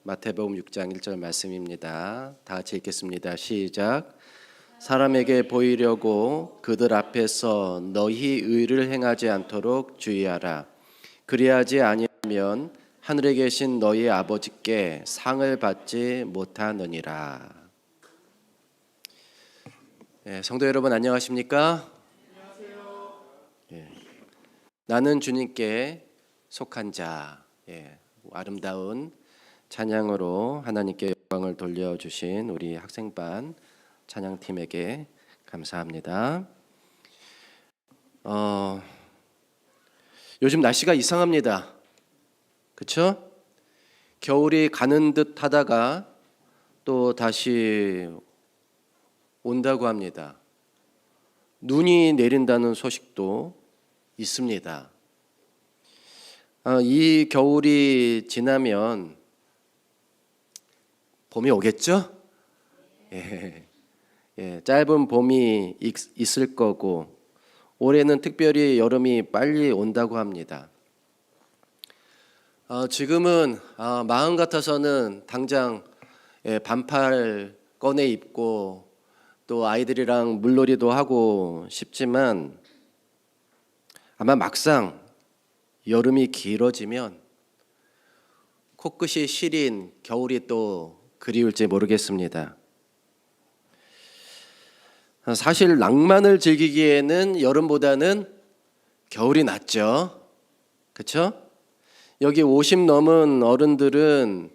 마태복음 6장 1절 말씀입니다. 다 같이 읽겠습니다. 시작. 사람에게 보이려고 그들 앞에서 너희 의를 행하지 않도록 주의하라. 그리하지 아니하면 하늘에 계신 너희 아버지께 상을 받지 못하느니라. 성도 여러분 안녕하십니까? 안녕하세요. 나는 주님께 속한 자. 아름다운 찬양으로 하나님께 영광을 돌려주신 우리 학생반 찬양팀에게 감사합니다. 요즘 날씨가 이상합니다. 그렇죠? 겨울이 가는 듯 하다가 또 다시 온다고 합니다. 눈이 내린다는 소식도 있습니다. 이 겨울이 지나면 봄이 오겠죠? 짧은 봄이 있을 거고 올해는 특별히 여름이 빨리 온다고 합니다. 지금은 마음 같아서는 당장 반팔 꺼내 입고 또 아이들이랑 물놀이도 하고 싶지만 아마 막상 여름이 길어지면 코끝이 시린 겨울이 또 그리울지 모르겠습니다. 사실 낭만을 즐기기에는 여름보다는 겨울이 낫죠. 그렇죠? 여기 50 넘은 어른들은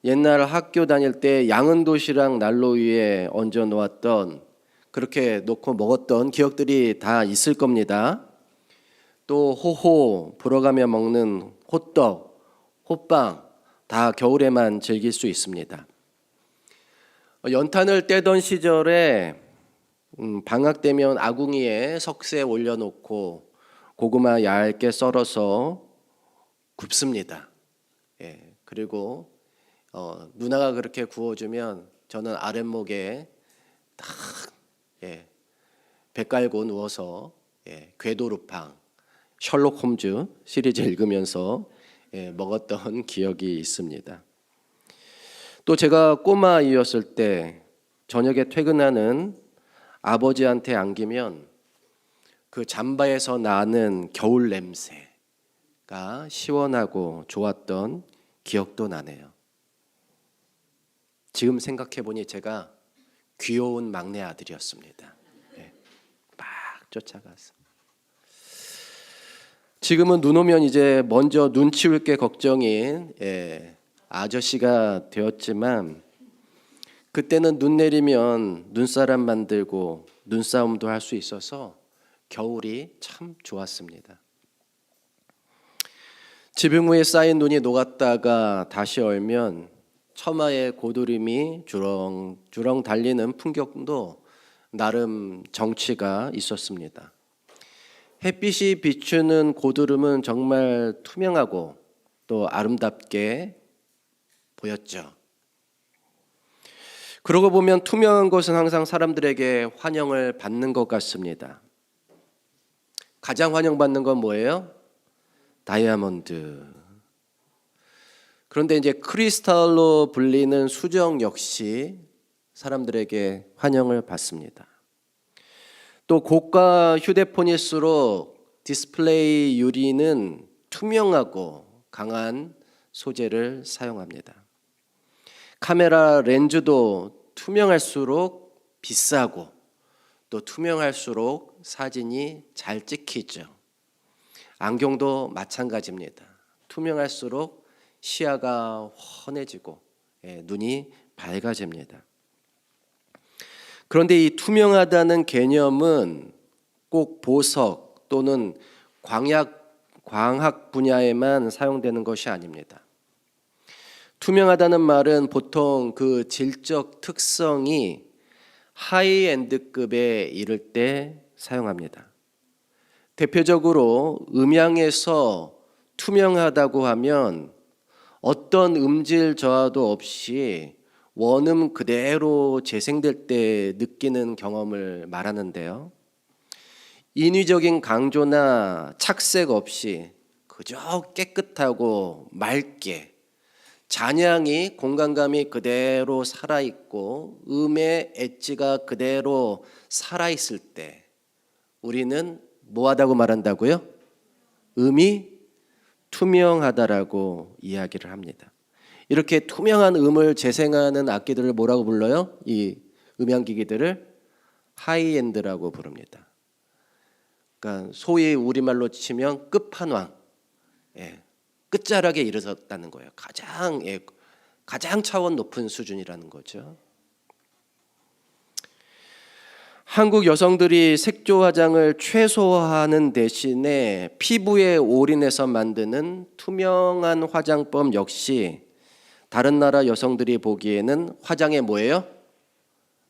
옛날 학교 다닐 때 양은 도시락 난로 위에 얹어 놓았던 그렇게 놓고 먹었던 기억들이 다 있을 겁니다. 또 호호 불어가며 먹는 호떡, 호빵 다 겨울에만 즐길 수 있습니다. 연탄을 떼던 시절에 방학 되면 아궁이에 석쇠 올려놓고 고구마 얇게 썰어서 굽습니다. 그리고 누나가 그렇게 구워주면 저는 아랫목에 딱 배 깔고 누워서 궤도루팡 셜록 홈즈 시리즈 읽으면서 먹었던 기억이 있습니다. 또 제가 꼬마 아이였을 때 저녁에 퇴근하는 아버지한테 안기면 그 잠바에서 나는 겨울 냄새가 시원하고 좋았던 기억도 나네요. 지금 생각해 보니 제가 귀여운 막내 아들이었습니다. 막 쫓아가서. 지금은 눈 오면 이제 먼저 눈 치울 게 걱정인 아저씨가 되었지만 그때는 눈 내리면 눈사람 만들고 눈싸움도 할 수 있어서 겨울이 참 좋았습니다. 지붕 위에 쌓인 눈이 녹았다가 다시 얼면 처마에 고드름이 주렁주렁 달리는 풍경도 나름 정취가 있었습니다. 햇빛이 비추는 고드름은 정말 투명하고 또 아름답게 보였죠. 그러고 보면 투명한 것은 항상 사람들에게 환영을 받는 것 같습니다. 가장 환영받는 건 뭐예요? 다이아몬드. 그런데 이제 크리스탈로 불리는 수정 역시 사람들에게 환영을 받습니다. 또 고가 휴대폰일수록 디스플레이 유리는 투명하고 강한 소재를 사용합니다. 카메라 렌즈도 투명할수록 비싸고 또 투명할수록 사진이 잘 찍히죠. 안경도 마찬가지입니다. 투명할수록 시야가 훤해지고 눈이 밝아집니다. 그런데 이 투명하다는 개념은 꼭 보석 또는 광학 분야에만 사용되는 것이 아닙니다. 투명하다는 말은 보통 그 질적 특성이 하이엔드급에 이를 때 사용합니다. 대표적으로 음향에서 투명하다고 하면 어떤 음질 저하도 없이 원음 그대로 재생될 때 느끼는 경험을 말하는데요. 인위적인 강조나 착색 없이 그저 깨끗하고 맑게 잔향이 공간감이 그대로 살아있고 음의 엣지가 그대로 살아있을 때 우리는 뭐하다고 말한다고요? 음이 투명하다라고 이야기를 합니다. 이렇게 투명한 음을 재생하는 악기들을 뭐라고 불러요? 이 음향기기들을 하이엔드라고 부릅니다. 그러니까 소위 우리말로 치면 끝판왕, 끝자락에 이르렀다는 거예요. 가장 차원 높은 수준이라는 거죠. 한국 여성들이 색조 화장을 최소화하는 대신에 피부에 올인해서 만드는 투명한 화장법 역시 다른 나라 여성들이 보기에는 화장의 뭐예요?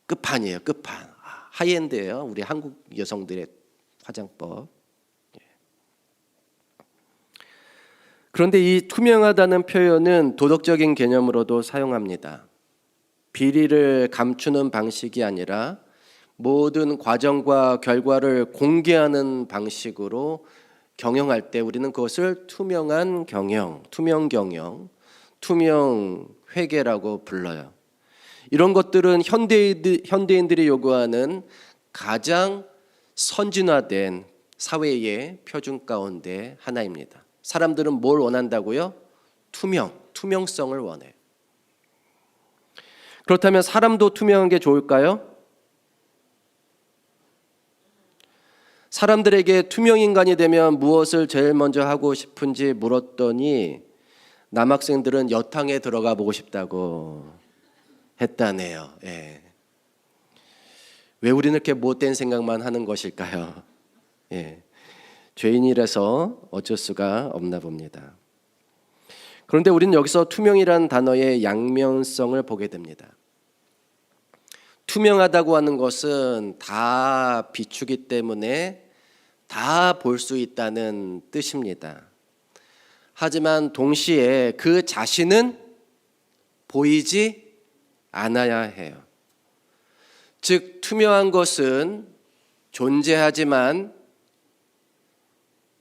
끝판이에요. 끝판. 하이엔드예요. 우리 한국 여성들의 화장법. 그런데 이 투명하다는 표현은 도덕적인 개념으로도 사용합니다. 비리를 감추는 방식이 아니라 모든 과정과 결과를 공개하는 방식으로 경영할 때 우리는 그것을 투명한 경영, 투명 경영, 투명 회계라고 불러요. 이런 것들은 현대인들이 요구하는 가장 선진화된 사회의 표준 가운데 하나입니다. 사람들은 뭘 원한다고요? 투명성을 원해요. 그렇다면 사람도 투명한 게 좋을까요? 사람들에게 투명 인간이 되면 무엇을 제일 먼저 하고 싶은지 물었더니 남학생들은 여탕에 들어가 보고 싶다고 했다네요. 왜 우리는 이렇게 못된 생각만 하는 것일까요? 죄인이라서 어쩔 수가 없나 봅니다. 그런데 우리는 여기서 투명이라는 단어의 양면성을 보게 됩니다. 투명하다고 하는 것은 다 비추기 때문에 다 볼 수 있다는 뜻입니다. 하지만 동시에 그 자신은 보이지 않아야 해요. 즉 투명한 것은 존재하지만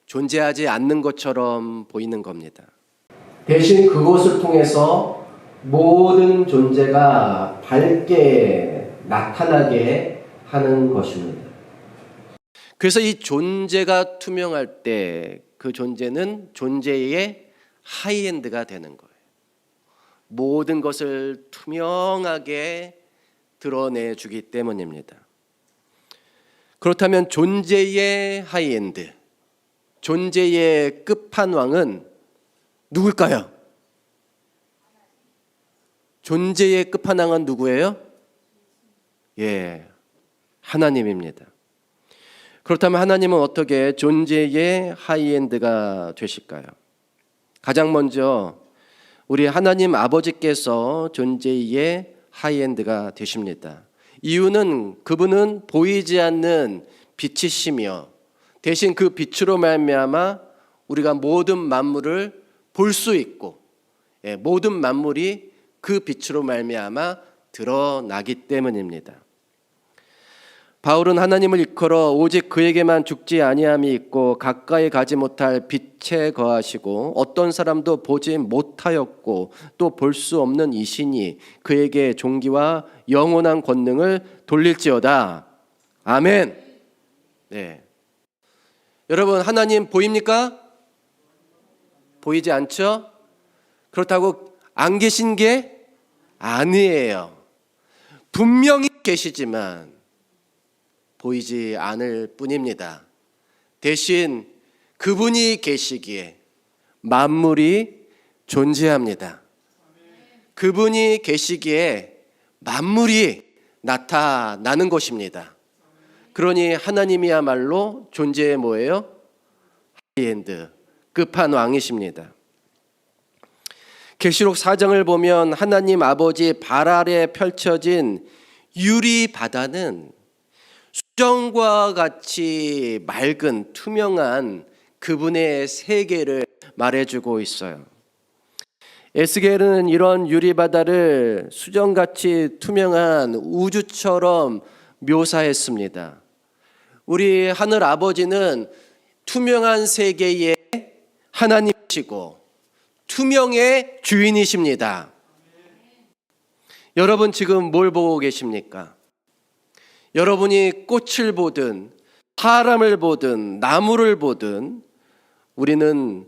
존재하지 않는 것처럼 보이는 겁니다. 대신 그것을 통해서 모든 존재가 밝게 나타나게 하는 것입니다. 그래서 이 존재가 투명할 때 그 존재는 존재의 하이엔드가 되는 거예요. 모든 것을 투명하게 드러내주기 때문입니다. 그렇다면 존재의 하이엔드, 존재의 끝판왕은 누굴까요? 존재의 끝판왕은 누구예요? 하나님입니다. 그렇다면 하나님은 어떻게 존재의 하이엔드가 되실까요? 가장 먼저 우리 하나님 아버지께서 존재의 하이엔드가 되십니다. 이유는 그분은 보이지 않는 빛이시며 대신 그 빛으로 말미암아 우리가 모든 만물을 볼 수 있고 모든 만물이 그 빛으로 말미암아 드러나기 때문입니다. 바울은 하나님을 일컬어 오직 그에게만 죽지 아니함이 있고 가까이 가지 못할 빛에 거하시고 어떤 사람도 보지 못하였고 또 볼 수 없는 이시니 그에게 존귀와 영원한 권능을 돌릴지어다. 아멘. 여러분 하나님 보입니까? 보이지 않죠? 그렇다고 안 계신 게 아니에요. 분명히 계시지만 보이지 않을 뿐입니다. 대신 그분이 계시기에 만물이 존재합니다. 그분이 계시기에 만물이 나타나는 것입니다. 그러니 하나님이야말로 존재의 뭐예요? 하이엔드, 끝판왕이십니다. 계시록 4장을 보면 하나님 아버지 발 아래 펼쳐진 유리 바다는 수정과 같이 맑은 투명한 그분의 세계를 말해주고 있어요. 에스겔은 이런 유리바다를 수정같이 투명한 우주처럼 묘사했습니다. 우리 하늘 아버지는 투명한 세계의 하나님이시고 투명의 주인이십니다. 여러분 지금 뭘 보고 계십니까? 여러분이 꽃을 보든 사람을 보든 나무를 보든 우리는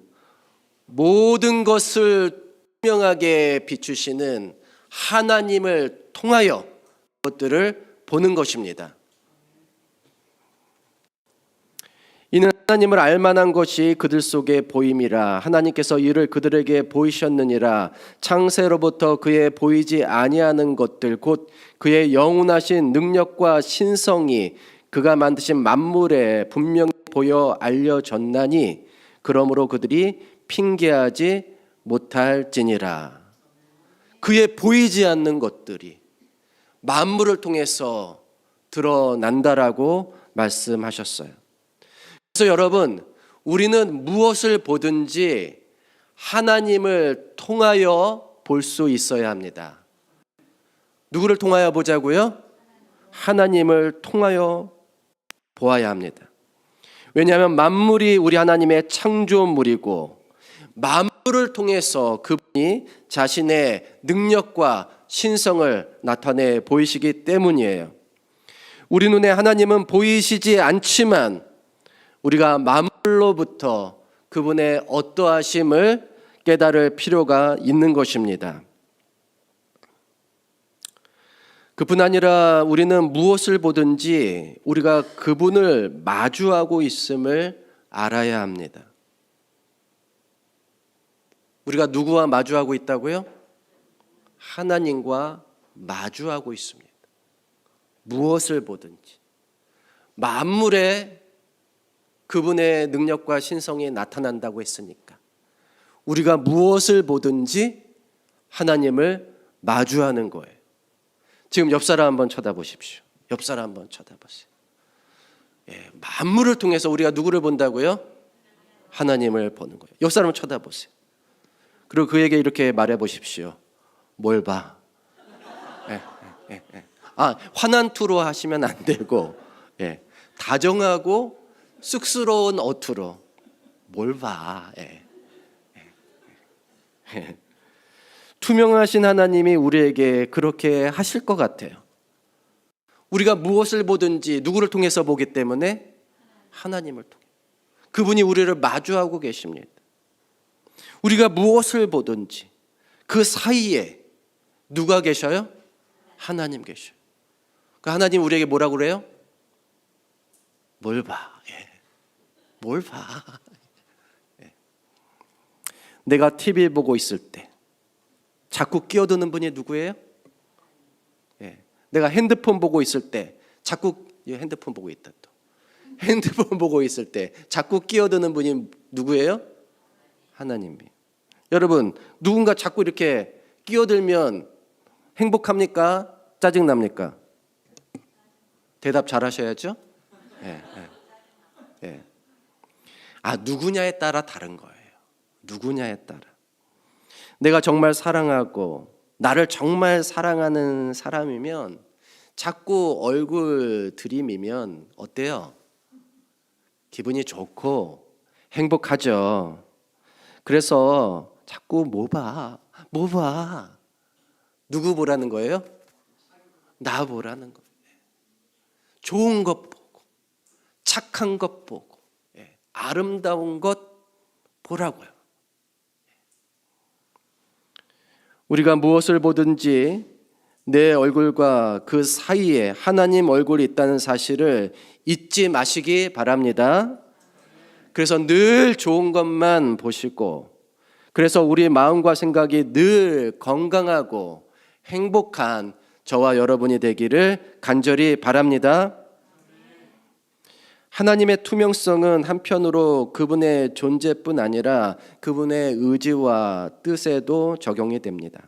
모든 것을 투명하게 비추시는 하나님을 통하여 그것들을 보는 것입니다. 이는 하나님을 알만한 것이 그들 속에 보임이라. 하나님께서 이를 그들에게 보이셨느니라. 창세로부터 그의 보이지 아니하는 것들 곧 그의 영원하신 능력과 신성이 그가 만드신 만물에 분명히 보여 알려졌나니 그러므로 그들이 핑계하지 못할지니라. 그의 보이지 않는 것들이 만물을 통해서 드러난다라고 말씀하셨어요. 그래서 여러분, 우리는 무엇을 보든지 하나님을 통하여 볼 수 있어야 합니다. 누구를 통하여 보자고요? 하나님을 통하여 보아야 합니다. 왜냐하면 만물이 우리 하나님의 창조물이고 만물을 통해서 그분이 자신의 능력과 신성을 나타내 보이시기 때문이에요. 우리 눈에 하나님은 보이시지 않지만 우리가 만물로부터 그분의 어떠하심을 깨달을 필요가 있는 것입니다. 그뿐 아니라 우리는 무엇을 보든지 우리가 그분을 마주하고 있음을 알아야 합니다. 우리가 누구와 마주하고 있다고요? 하나님과 마주하고 있습니다. 무엇을 보든지 만물에 그분의 능력과 신성이 나타난다고 했으니까 우리가 무엇을 보든지 하나님을 마주하는 거예요. 지금 옆 사람 한번 쳐다보십시오. 옆 사람 한번 쳐다보세요. 만물을 통해서 우리가 누구를 본다고요? 하나님을 보는 거예요. 옆 사람을 쳐다보세요. 그리고 그에게 이렇게 말해 보십시오. 뭘 봐? 화난 투로 하시면 안 되고 다정하고 쑥스러운 어투로 뭘 봐? 투명하신 하나님이 우리에게 그렇게 하실 것 같아요. 우리가 무엇을 보든지 누구를 통해서 보기 때문에 하나님을 통해 그분이 우리를 마주하고 계십니다. 우리가 무엇을 보든지 그 사이에 누가 계셔요? 하나님 계셔요. 그 하나님 우리에게 뭐라고 그래요? 뭘 봐? 뭘 봐? 내가 TV 보고 있을 때 자꾸 끼어드는 분이 누구예요? 내가 핸드폰 보고 있을 때 자꾸 핸드폰 보고 있다 또 핸드폰 보고 있을 때 자꾸 끼어드는 분이 누구예요? 하나님이. 여러분, 누군가 자꾸 이렇게 끼어들면 행복합니까? 짜증납니까? 대답 잘하셔야죠. 누구냐에 따라 다른 거예요. 누구냐에 따라. 내가 정말 사랑하고 나를 정말 사랑하는 사람이면 자꾸 얼굴 들이미면 어때요? 기분이 좋고 행복하죠. 그래서 자꾸 뭐 봐? 누구 보라는 거예요? 나 보라는 거예요. 좋은 것 보고 착한 것 보고 아름다운 것 보라고요. 우리가 무엇을 보든지 내 얼굴과 그 사이에 하나님 얼굴이 있다는 사실을 잊지 마시기 바랍니다. 그래서 늘 좋은 것만 보시고 그래서 우리 마음과 생각이 늘 건강하고 행복한 저와 여러분이 되기를 간절히 바랍니다. 하나님의 투명성은 한편으로 그분의 존재뿐 아니라 그분의 의지와 뜻에도 적용이 됩니다.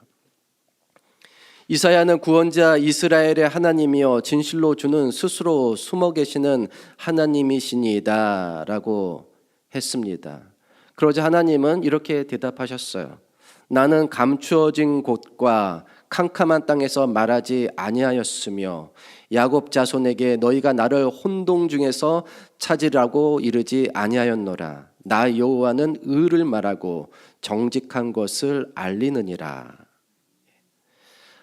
이사야는 구원자 이스라엘의 하나님이여 진실로 주는 스스로 숨어 계시는 하나님이시니이다 라고 했습니다. 그러자 하나님은 이렇게 대답하셨어요. 나는 감추어진 곳과 캄캄한 땅에서 말하지 아니하였으며 야곱 자손에게 너희가 나를 혼동 중에서 찾으라고 이르지 아니하였노라. 나 여호와는 의를 말하고 정직한 것을 알리느니라.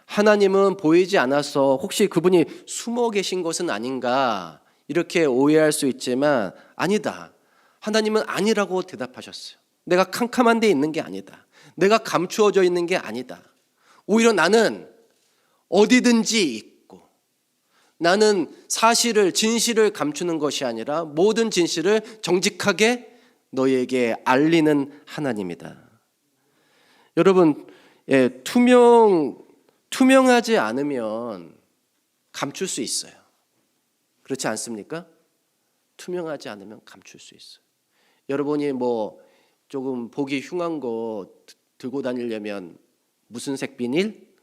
하나님은 보이지 않아서 혹시 그분이 숨어 계신 것은 아닌가 이렇게 오해할 수 있지만 아니다. 하나님은 아니라고 대답하셨어요. 내가 캄캄한 데 있는 게 아니다. 내가 감추어져 있는 게 아니다. 오히려 나는 어디든지 있고 나는 사실을 진실을 감추는 것이 아니라 모든 진실을 정직하게 너희에게 알리는 하나님이다. 여러분, 투명하지 않으면 감출 수 있어요. 그렇지 않습니까? 투명하지 않으면 감출 수 있어요. 여러분이 조금 보기 흉한 거 들고 다니려면 무슨 색 비닐?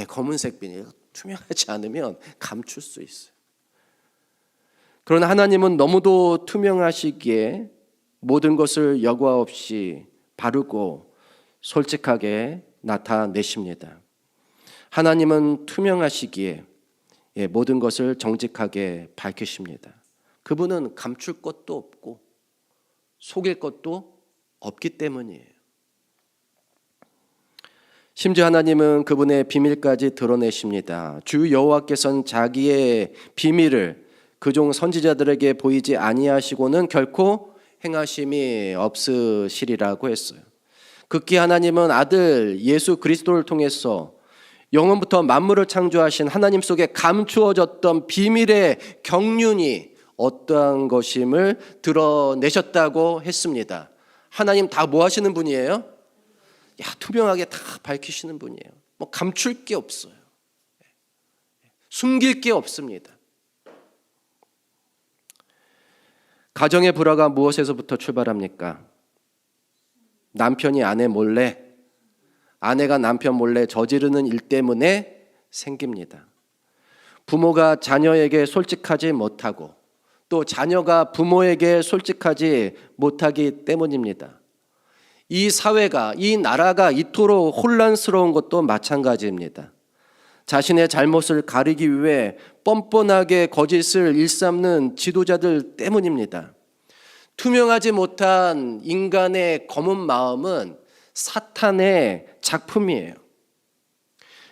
검은색 비닐. 투명하지 않으면 감출 수 있어요. 그러나 하나님은 너무도 투명하시기에 모든 것을 여과 없이 바르고 솔직하게 나타내십니다. 하나님은 투명하시기에 모든 것을 정직하게 밝히십니다. 그분은 감출 것도 없고 속일 것도 없기 때문이에요. 심지어 하나님은 그분의 비밀까지 드러내십니다. 주 여호와께서는 자기의 비밀을 그종 선지자들에게 보이지 아니하시고는 결코 행하심이 없으시리라고 했어요. 극히 하나님은 아들 예수 그리스도를 통해서 영원부터 만물을 창조하신 하나님 속에 감추어졌던 비밀의 경륜이 어떠한 것임을 드러내셨다고 했습니다. 하나님 다 뭐 하시는 분이에요? 투명하게 다 밝히시는 분이에요. 감출 게 없어요. 숨길 게 없습니다. 가정의 불화가 무엇에서부터 출발합니까? 남편이 아내 몰래, 아내가 남편 몰래 저지르는 일 때문에 생깁니다. 부모가 자녀에게 솔직하지 못하고 또 자녀가 부모에게 솔직하지 못하기 때문입니다. 이 사회가, 이 나라가 이토록 혼란스러운 것도 마찬가지입니다. 자신의 잘못을 가리기 위해 뻔뻔하게 거짓을 일삼는 지도자들 때문입니다. 투명하지 못한 인간의 검은 마음은 사탄의 작품이에요.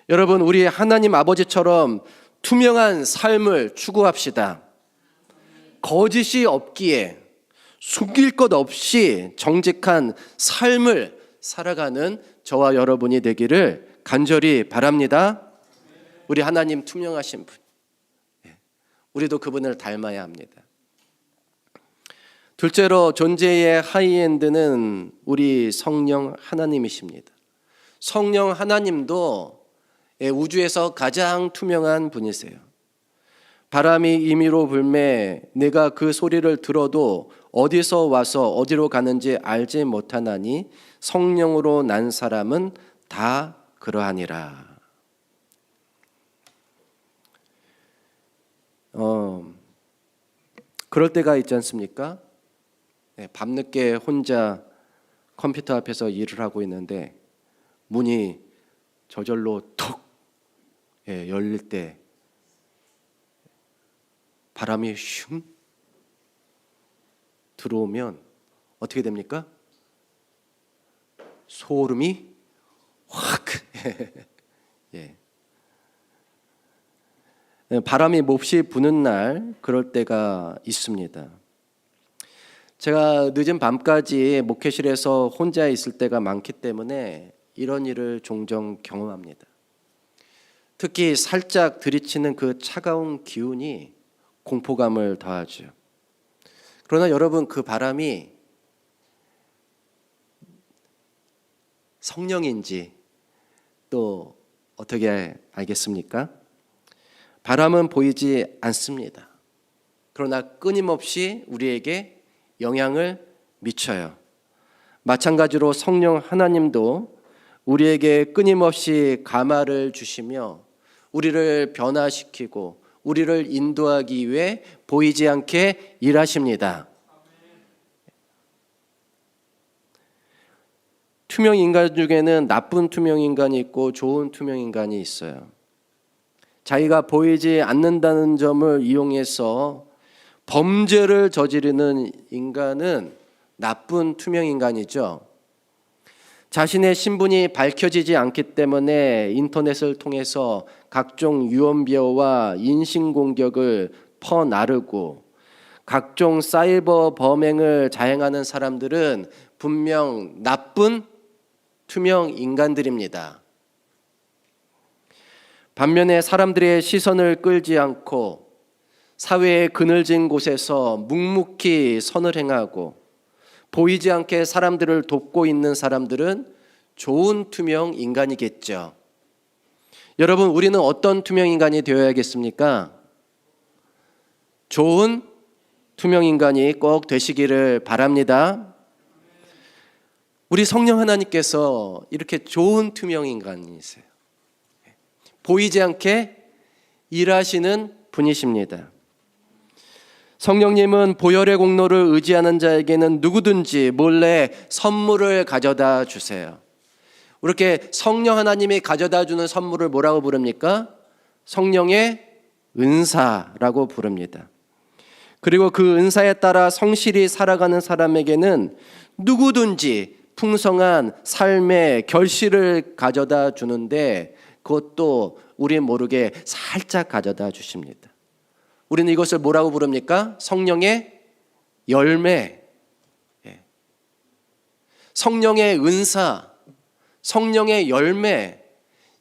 여러분, 우리 하나님 아버지처럼 투명한 삶을 추구합시다. 거짓이 없기에 숨길 것 없이 정직한 삶을 살아가는 저와 여러분이 되기를 간절히 바랍니다. 우리 하나님 투명하신 분, 우리도 그분을 닮아야 합니다. 둘째로 존재의 하이엔드는 우리 성령 하나님이십니다. 성령 하나님도 우주에서 가장 투명한 분이세요. 바람이 임의로 불매 내가 그 소리를 들어도 어디서 와서 어디로 가는지 알지 못하나니 성령으로 난 사람은 다 그러하니라. 그럴 때가 있지 않습니까? 밤늦게 혼자 컴퓨터 앞에서 일을 하고 있는데 문이 저절로 톡 열릴 때 바람이 슝 들어오면 어떻게 됩니까? 소름이 확 바람이 몹시 부는 날 그럴 때가 있습니다. 제가 늦은 밤까지 목회실에서 혼자 있을 때가 많기 때문에 이런 일을 종종 경험합니다. 특히 살짝 들이치는 그 차가운 기운이 공포감을 더하죠. 그러나 여러분, 그 바람이 성령인지 또 어떻게 알겠습니까? 바람은 보이지 않습니다. 그러나 끊임없이 우리에게 영향을 미쳐요. 마찬가지로 성령 하나님도 우리에게 끊임없이 감화를 주시며 우리를 변화시키고 우리를 인도하기 위해 보이지 않게 일하십니다. 투명 인간 중에는 나쁜 투명 인간이 있고 좋은 투명 인간이 있어요. 자기가 보이지 않는다는 점을 이용해서 범죄를 저지르는 인간은 나쁜 투명 인간이죠. 자신의 신분이 밝혀지지 않기 때문에 인터넷을 통해서 각종 유언비어와 인신공격을 퍼나르고 각종 사이버 범행을 자행하는 사람들은 분명 나쁜 투명 인간들입니다. 반면에 사람들의 시선을 끌지 않고 사회의 그늘진 곳에서 묵묵히 선을 행하고 보이지 않게 사람들을 돕고 있는 사람들은 좋은 투명 인간이겠죠. 여러분, 우리는 어떤 투명 인간이 되어야겠습니까? 좋은 투명 인간이 꼭 되시기를 바랍니다. 우리 성령 하나님께서 이렇게 좋은 투명 인간이세요. 보이지 않게 일하시는 분이십니다. 성령님은 보혈의 공로를 의지하는 자에게는 누구든지 몰래 선물을 가져다 주세요. 이렇게 성령 하나님이 가져다 주는 선물을 뭐라고 부릅니까? 성령의 은사라고 부릅니다. 그리고 그 은사에 따라 성실히 살아가는 사람에게는 누구든지 풍성한 삶의 결실을 가져다 주는데 그것도 우리 모르게 살짝 가져다 주십니다. 우리는 이것을 뭐라고 부릅니까? 성령의 열매, 성령의 은사, 성령의 열매,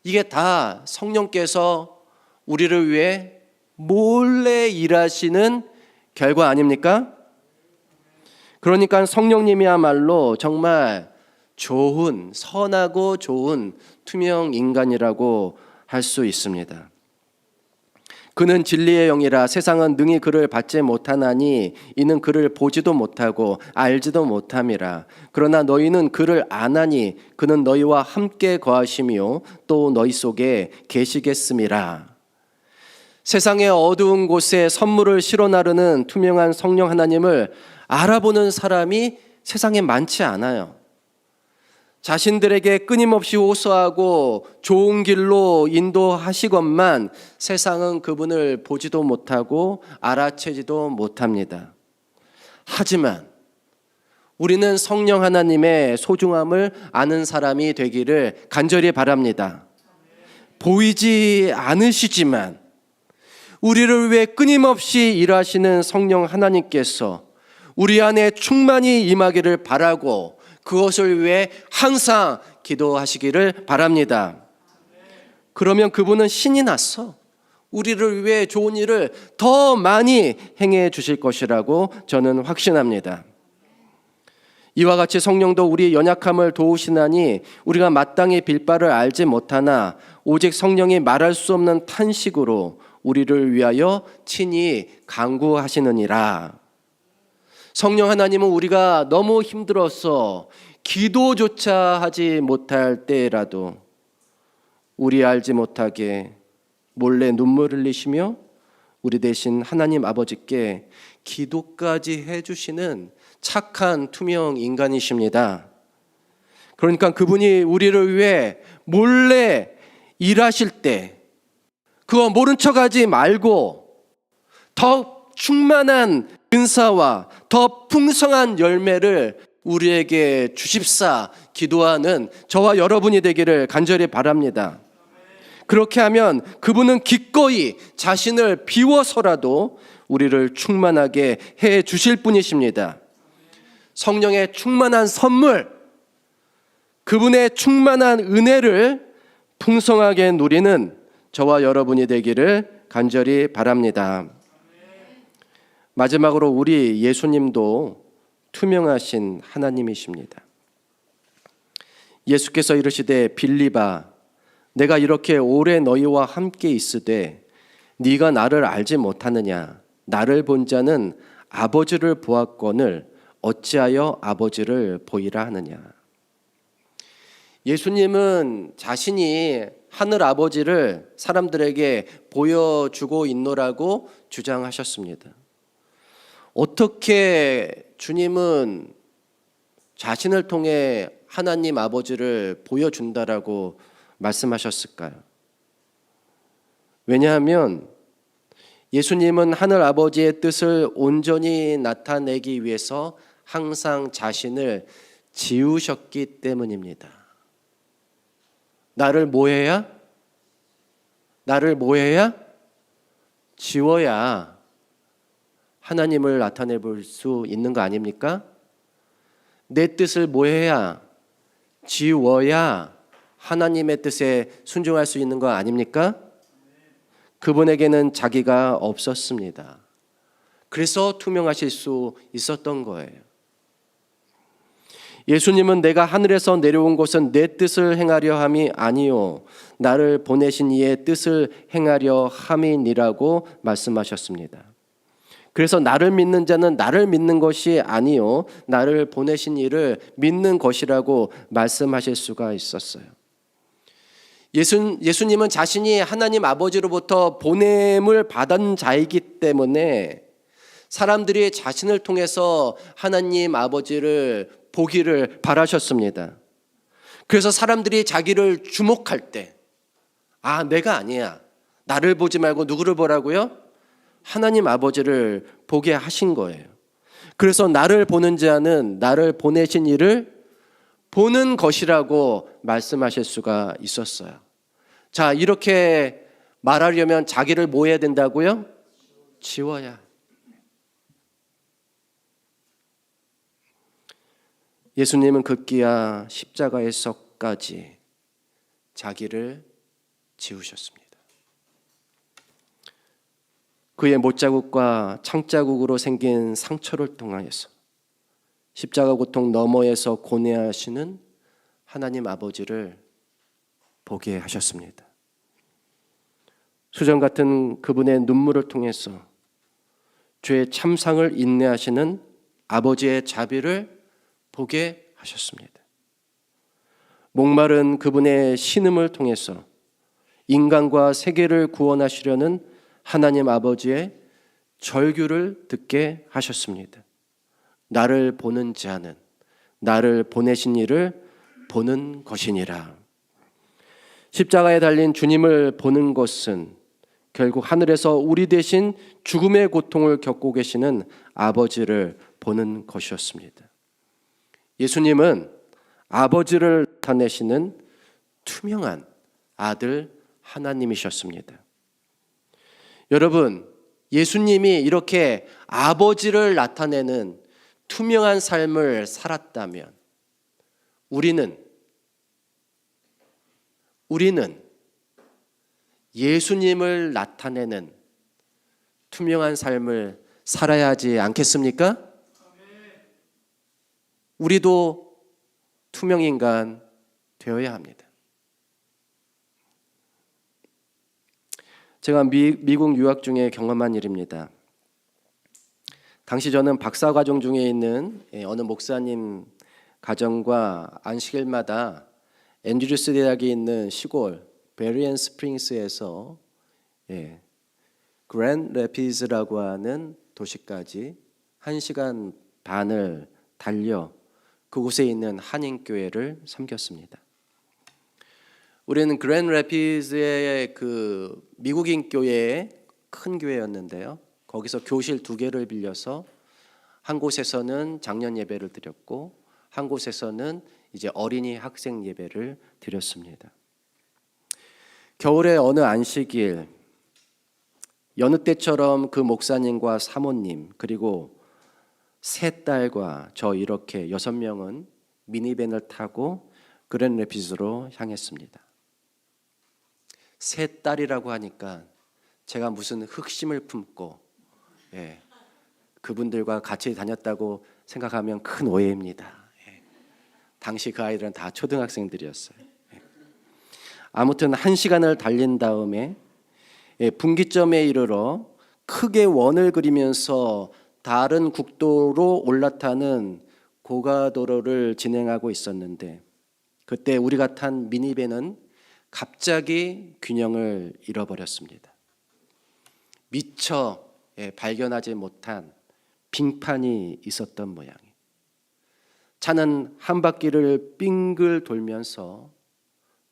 이게 다 성령께서 우리를 위해 몰래 일하시는 결과 아닙니까? 그러니까 성령님이야말로 정말 좋은, 선하고 좋은 투명 인간이라고 할 수 있습니다. 그는 진리의 영이라 세상은 능히 그를 받지 못하나니 이는 그를 보지도 못하고 알지도 못함이라. 그러나 너희는 그를 아나니 그는 너희와 함께 거하시며 또 너희 속에 계시겠음이라. 세상의 어두운 곳에 선물을 실어 나르는 투명한 성령 하나님을 알아보는 사람이 세상에 많지 않아요. 자신들에게 끊임없이 호소하고 좋은 길로 인도하시건만 세상은 그분을 보지도 못하고 알아채지도 못합니다. 하지만 우리는 성령 하나님의 소중함을 아는 사람이 되기를 간절히 바랍니다. 보이지 않으시지만 우리를 위해 끊임없이 일하시는 성령 하나님께서 우리 안에 충만히 임하기를 바라고 그것을 위해 항상 기도하시기를 바랍니다. 그러면 그분은 신이 나서 우리를 위해 좋은 일을 더 많이 행해 주실 것이라고 저는 확신합니다. 이와 같이 성령도 우리의 연약함을 도우시나니 우리가 마땅히 빌 바를 알지 못하나 오직 성령이 말할 수 없는 탄식으로 우리를 위하여 친히 간구하시느니라. 성령 하나님은 우리가 너무 힘들어서 기도조차 하지 못할 때라도 우리 알지 못하게 몰래 눈물 흘리시며 우리 대신 하나님 아버지께 기도까지 해주시는 착한 투명 인간이십니다. 그러니까 그분이 우리를 위해 몰래 일하실 때 그거 모른 척하지 말고 더 충만한 은사와 더 풍성한 열매를 우리에게 주십사 기도하는 저와 여러분이 되기를 간절히 바랍니다. 그렇게 하면 그분은 기꺼이 자신을 비워서라도 우리를 충만하게 해 주실 분이십니다. 성령의 충만한 선물, 그분의 충만한 은혜를 풍성하게 누리는 저와 여러분이 되기를 간절히 바랍니다. 마지막으로 우리 예수님도 투명하신 하나님이십니다. 예수께서 이르시되 빌립아 내가 이렇게 오래 너희와 함께 있으되 네가 나를 알지 못하느냐. 나를 본 자는 아버지를 보았거늘 어찌하여 아버지를 보이라 하느냐. 예수님은 자신이 하늘 아버지를 사람들에게 보여주고 있노라고 주장하셨습니다. 어떻게 주님은 자신을 통해 하나님 아버지를 보여준다라고 말씀하셨을까요? 왜냐하면 예수님은 하늘 아버지의 뜻을 온전히 나타내기 위해서 항상 자신을 지우셨기 때문입니다. 나를 뭐해야? 나를 뭐해야? 지워야 하나님을 나타내 볼 수 있는 거 아닙니까? 내 뜻을 뭐해야? 지워야 하나님의 뜻에 순종할 수 있는 거 아닙니까? 그분에게는 자기가 없었습니다. 그래서 투명하실 수 있었던 거예요. 예수님은 내가 하늘에서 내려온 것은 내 뜻을 행하려 함이 아니요 나를 보내신 이의 뜻을 행하려 함이니라고 말씀하셨습니다. 그래서 나를 믿는 자는 나를 믿는 것이 아니요 나를 보내신 이를 믿는 것이라고 말씀하실 수가 있었어요. 예수님은 자신이 하나님 아버지로부터 보냄을 받은 자이기 때문에 사람들이 자신을 통해서 하나님 아버지를 보기를 바라셨습니다. 그래서 사람들이 자기를 주목할 때, 내가 아니야. 나를 보지 말고 누구를 보라고요? 하나님 아버지를 보게 하신 거예요. 그래서 나를 보는 자는 나를 보내신 이를 보는 것이라고 말씀하실 수가 있었어요. 자, 이렇게 말하려면 자기를 뭐 해야 된다고요? 지워야. 예수님은 급기야 십자가에서까지 자기를 지우셨습니다. 그의 못자국과 창자국으로 생긴 상처를 통하여서 십자가 고통 너머에서 고뇌하시는 하나님 아버지를 보게 하셨습니다. 수정 같은 그분의 눈물을 통해서 죄의 참상을 인내하시는 아버지의 자비를 보게 하셨습니다. 목마른 그분의 신음을 통해서 인간과 세계를 구원하시려는 하나님 아버지의 절규를 듣게 하셨습니다. 나를 보는 자는 나를 보내신 이를 보는 것이니라. 십자가에 달린 주님을 보는 것은 결국 하늘에서 우리 대신 죽음의 고통을 겪고 계시는 아버지를 보는 것이었습니다. 예수님은 아버지를 나타내시는 투명한 아들 하나님이셨습니다. 여러분, 예수님이 이렇게 아버지를 나타내는 투명한 삶을 살았다면 우리는 예수님을 나타내는 투명한 삶을 살아야 하지 않겠습니까? 우리도 투명인간 되어야 합니다. 제가 미국 유학 중에 경험한 일입니다. 당시 저는 박사과정 중에 있는 어느 목사님 가정과 안식일마다 앤드류스 대학에 있는 시골 베리앤 스프링스에서 그랜드 래피즈라고 하는 도시까지 1시간 반을 달려 그곳에 있는 한인교회를 섬겼습니다. 우리는 그랜드 래피즈의 그 미국인 교회의 큰 교회였는데요. 거기서 교실 2개를 빌려서 한 곳에서는 장년 예배를 드렸고 한 곳에서는 이제 어린이 학생 예배를 드렸습니다. 겨울의 어느 안식일 여느 때처럼 그 목사님과 사모님 그리고 3딸과 저 이렇게 6명은 미니밴을 타고 그랜드 래피즈로 향했습니다. 3딸이라고 하니까 제가 무슨 흑심을 품고 그분들과 같이 다녔다고 생각하면 큰 오해입니다. 당시 그 아이들은 다 초등학생들이었어요. 아무튼 1시간을 달린 다음에 분기점에 이르러 크게 원을 그리면서 다른 국도로 올라타는 고가도로를 진행하고 있었는데 그때 우리가 탄 미니밴은 갑자기 균형을 잃어버렸습니다. 미처 발견하지 못한 빙판이 있었던 모양이에요. 차는 한 바퀴를 빙글 돌면서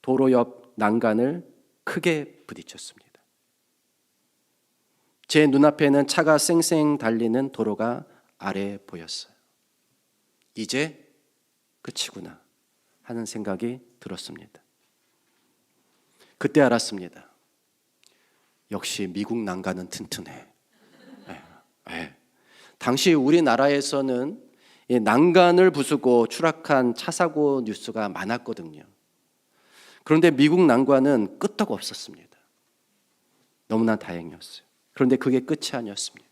도로 옆 난간을 크게 부딪혔습니다. 제 눈앞에는 차가 쌩쌩 달리는 도로가 아래 보였어요. 이제 끝이구나 하는 생각이 들었습니다. 그때 알았습니다. 역시 미국 난간은 튼튼해. 당시 우리나라에서는 이 난간을 부수고 추락한 차 사고 뉴스가 많았거든요. 그런데 미국 난관은 끄떡 없었습니다. 너무나 다행이었어요. 그런데 그게 끝이 아니었습니다.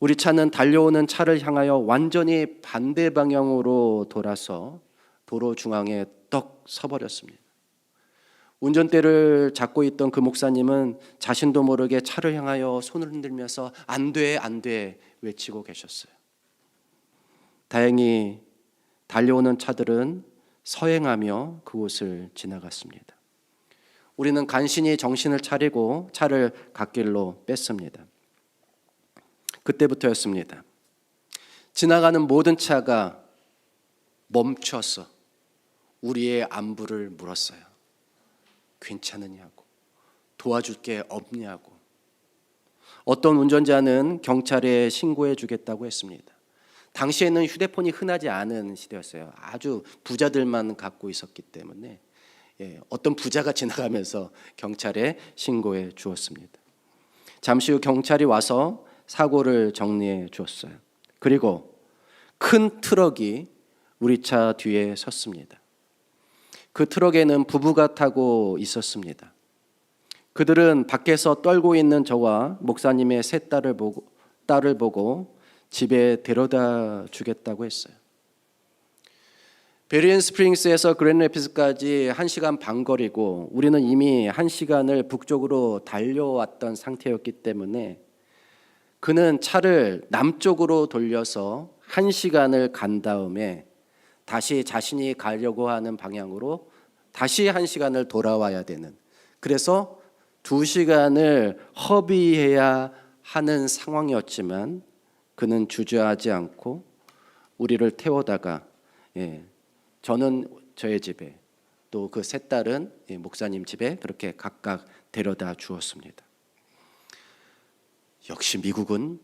우리 차는 달려오는 차를 향하여 완전히 반대 방향으로 돌아서 도로 중앙에 떡 서버렸습니다. 운전대를 잡고 있던 그 목사님은 자신도 모르게 차를 향하여 손을 흔들면서 안 돼, 안 돼 외치고 계셨어요. 다행히 달려오는 차들은 서행하며 그곳을 지나갔습니다. 우리는 간신히 정신을 차리고 차를 갓길로 뺐습니다. 그때부터였습니다. 지나가는 모든 차가 멈춰서 우리의 안부를 물었어요. 괜찮으냐고, 도와줄 게 없냐고. 어떤 운전자는 경찰에 신고해 주겠다고 했습니다. 당시에는 휴대폰이 흔하지 않은 시대였어요. 아주 부자들만 갖고 있었기 때문에 어떤 부자가 지나가면서 경찰에 신고해 주었습니다. 잠시 후 경찰이 와서 사고를 정리해 주었어요. 그리고 큰 트럭이 우리 차 뒤에 섰습니다. 그 트럭에는 부부가 타고 있었습니다. 그들은 밖에서 떨고 있는 저와 목사님의 세 딸을 보고 집에 데려다 주겠다고 했어요. 베리앤 스프링스에서 그랜드 래피드까지 1시간 반 거리고 우리는 이미 1시간을 북쪽으로 달려왔던 상태였기 때문에 그는 차를 남쪽으로 돌려서 1시간을 간 다음에 다시 자신이 가려고 하는 방향으로 다시 1시간을 돌아와야 되는, 그래서 2시간을 허비해야 하는 상황이었지만 그는 주저하지 않고 우리를 태워다가 저는 저의 집에 또 그 세 딸은 목사님 집에 그렇게 각각 데려다 주었습니다. 역시 미국은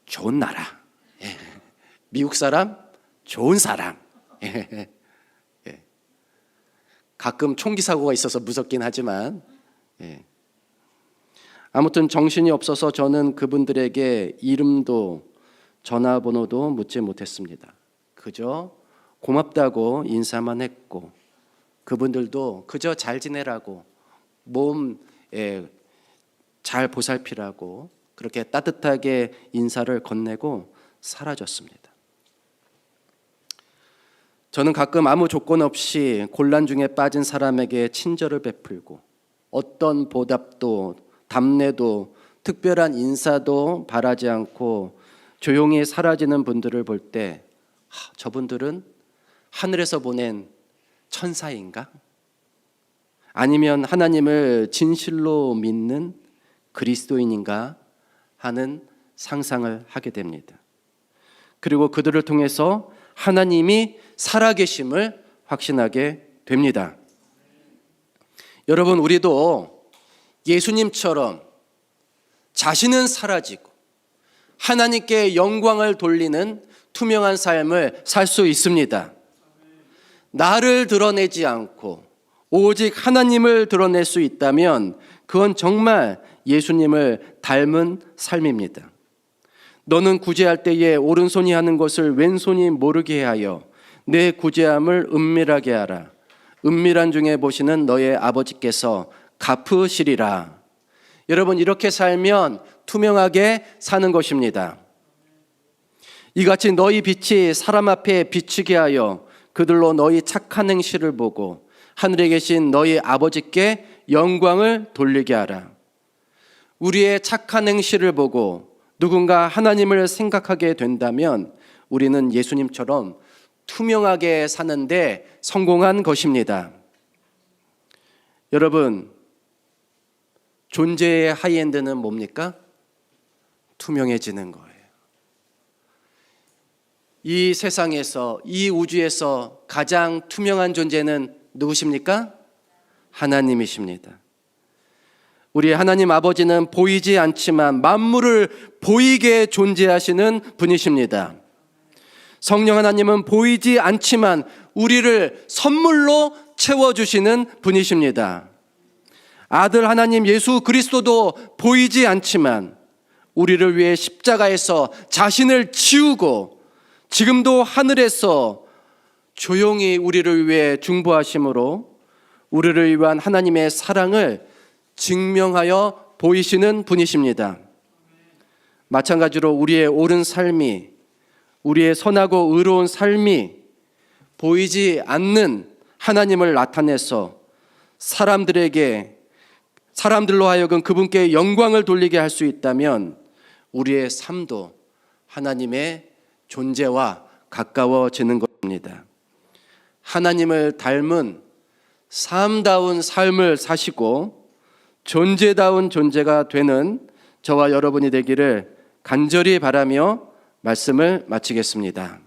좋은 나라. 미국 사람 좋은 사람. 가끔 총기 사고가 있어서 무섭긴 하지만 아무튼 정신이 없어서 저는 그분들에게 이름도 전화번호도 묻지 못했습니다. 그저 고맙다고 인사만 했고 그분들도 그저 잘 지내라고 몸 잘 보살피라고 그렇게 따뜻하게 인사를 건네고 사라졌습니다. 저는 가끔 아무 조건 없이 곤란 중에 빠진 사람에게 친절을 베풀고 어떤 보답도 답례도 특별한 인사도 바라지 않고 조용히 사라지는 분들을 볼 때 저분들은 하늘에서 보낸 천사인가? 아니면 하나님을 진실로 믿는 그리스도인인가 하는 상상을 하게 됩니다. 그리고 그들을 통해서 하나님이 살아계심을 확신하게 됩니다. 여러분, 우리도 예수님처럼 자신은 사라지고 하나님께 영광을 돌리는 투명한 삶을 살 수 있습니다. 나를 드러내지 않고 오직 하나님을 드러낼 수 있다면 그건 정말 예수님을 닮은 삶입니다. 너는 구제할 때에 오른손이 하는 것을 왼손이 모르게 하여 내 구제함을 은밀하게 하라. 은밀한 중에 보시는 너의 아버지께서 갚으시리라. 여러분, 이렇게 살면 투명하게 사는 것입니다. 이같이 너희 빛이 사람 앞에 비치게 하여 그들로 너희 착한 행실을 보고 하늘에 계신 너희 아버지께 영광을 돌리게 하라. 우리의 착한 행실을 보고 누군가 하나님을 생각하게 된다면 우리는 예수님처럼 투명하게 사는데 성공한 것입니다. 여러분, 존재의 하이엔드는 뭡니까? 투명해지는 거예요. 이 세상에서, 이 우주에서 가장 투명한 존재는 누구십니까? 하나님이십니다. 우리 하나님 아버지는 보이지 않지만 만물을 보이게 존재하시는 분이십니다. 성령 하나님은 보이지 않지만 우리를 선물로 채워주시는 분이십니다. 아들 하나님 예수 그리스도도 보이지 않지만 우리를 위해 십자가에서 자신을 치우고 지금도 하늘에서 조용히 우리를 위해 중보하심으로 우리를 위한 하나님의 사랑을 증명하여 보이시는 분이십니다. 마찬가지로 우리의 옳은 삶이, 우리의 선하고 의로운 삶이 보이지 않는 하나님을 나타내서 사람들로 하여금 그분께 영광을 돌리게 할 수 있다면 우리의 삶도 하나님의 존재와 가까워지는 것입니다. 하나님을 닮은 삶다운 삶을 사시고 존재다운 존재가 되는 저와 여러분이 되기를 간절히 바라며 말씀을 마치겠습니다.